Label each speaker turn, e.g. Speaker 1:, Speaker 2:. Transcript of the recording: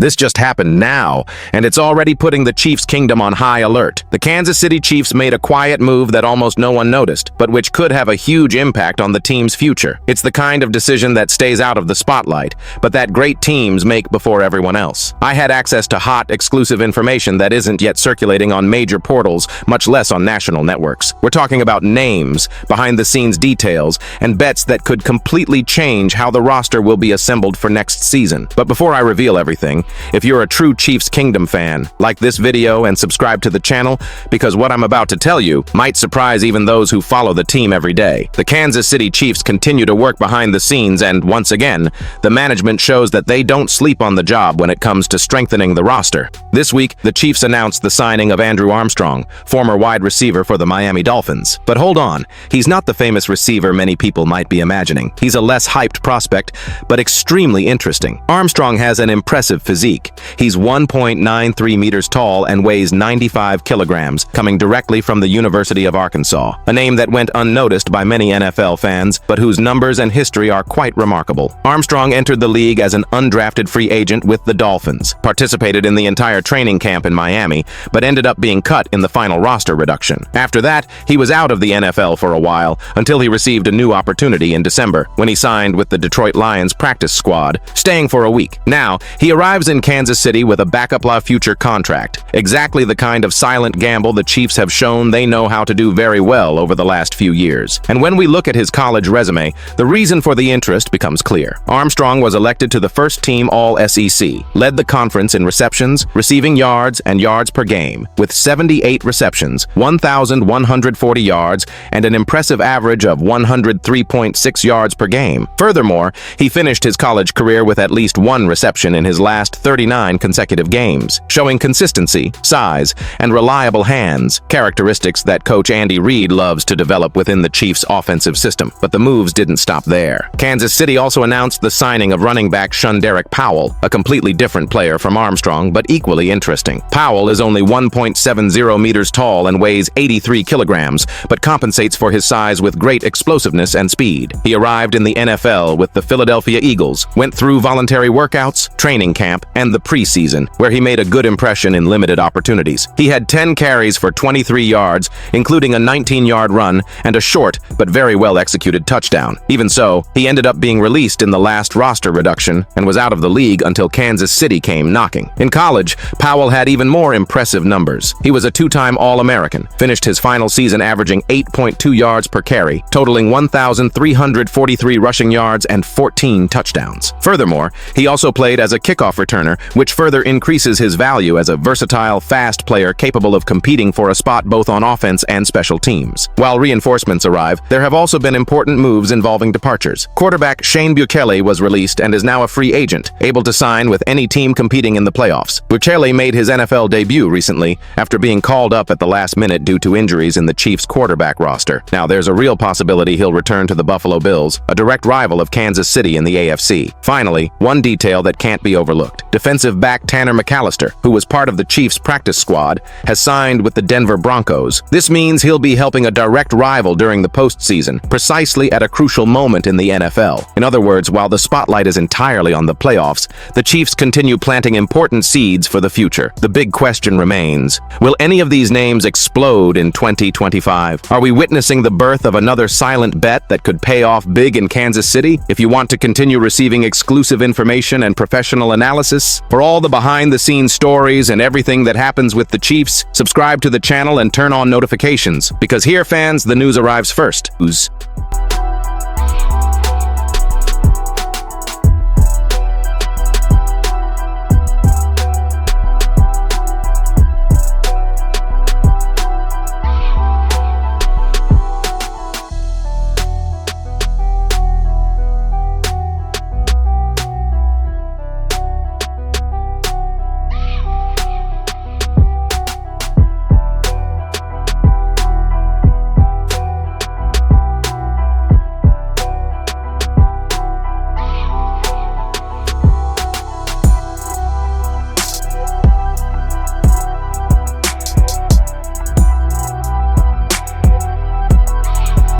Speaker 1: This just happened now, and it's already putting the Chiefs' kingdom on high alert. The Kansas City Chiefs made a quiet move that almost no one noticed, but which could have a huge impact on the team's future. It's the kind of decision that stays out of the spotlight, but that great teams make before everyone else. I had access to hot, exclusive information that isn't yet circulating on major portals, much less on national networks. We're talking about names, behind-the-scenes details, and bets that could completely change how the roster will be assembled for next season. But before I reveal everything, if you're a true Chiefs Kingdom fan, like this video and subscribe to the channel, because what I'm about to tell you might surprise even those who follow the team every day. The Kansas City Chiefs continue to work behind the scenes, and once again, the management shows that they don't sleep on the job when it comes to strengthening the roster. This week, the Chiefs announced the signing of Andrew Armstrong, former wide receiver for the Miami Dolphins. But hold on, he's not the famous receiver many people might be imagining. He's a less hyped prospect, but extremely interesting. Armstrong has an impressive physique. He's 1.93 meters tall and weighs 95 kilograms, coming directly from the University of Arkansas, a name that went unnoticed by many NFL fans, but whose numbers and history are quite remarkable. Armstrong entered the league as an undrafted free agent with the Dolphins, participated in the entire training camp in Miami, but ended up being cut in the final roster reduction. After that, he was out of the NFL for a while, until he received a new opportunity in December, when he signed with the Detroit Lions practice squad, staying for a week. Now, he arrives in Kansas City with a backup future contract, exactly the kind of silent gamble the Chiefs have shown they know how to do very well over the last few years. And when we look at his college resume, the reason for the interest becomes clear. Armstrong was elected to the first-team All-SEC, led the conference in receptions, receiving yards, and yards per game, with 78 receptions, 1,140 yards, and an impressive average of 103.6 yards per game. Furthermore, he finished his college career with at least one reception in his last 39 consecutive games, showing consistency, size, and reliable hands, characteristics that Coach Andy Reid loves to develop within the Chiefs' offensive system. But the moves didn't stop there. Kansas City also announced the signing of running back Shunderick Powell, a completely different player from Armstrong, but equally interesting. Powell is only 1.70 meters tall and weighs 83 kilograms, but compensates for his size with great explosiveness and speed. He arrived in the NFL with the Philadelphia Eagles, went through voluntary workouts, training camp, and the preseason, where he made a good impression in limited opportunities. He had 10 carries for 23 yards, including a 19-yard run and a short but very well-executed touchdown. Even so, he ended up being released in the last roster reduction and was out of the league until Kansas City came knocking. In college, Powell had even more impressive numbers. He was a two-time All-American, finished his final season averaging 8.2 yards per carry, totaling 1,343 rushing yards and 14 touchdowns. Furthermore, he also played as a kickoff returner, which further increases his value as a versatile, fast player capable of competing for a spot both on offense and special teams. While reinforcements arrive, there have also been important moves involving departures. Quarterback Shane Buechele was released and is now a free agent, able to sign with any team competing in the playoffs. Buechele made his NFL debut recently after being called up at the last minute due to injuries in the Chiefs' quarterback roster. Now, there's a real possibility he'll return to the Buffalo Bills, a direct rival of Kansas City in the AFC. Finally, one detail that can't be overlooked. Defensive back Tanner McAllister, who was part of the Chiefs' practice squad, has signed with the Denver Broncos. This means he'll be helping a direct rival during the postseason, precisely at a crucial moment in the NFL. In other words, while the spotlight is entirely on the playoffs, the Chiefs continue planting important seeds for the future. The big question remains, will any of these names explode in 2025? Are we witnessing the birth of another silent bet that could pay off big in Kansas City? If you want to continue receiving exclusive information and professional analysis, for all the behind-the-scenes stories and everything that happens with the Chiefs, subscribe to the channel and turn on notifications, because here, fans, the news arrives first.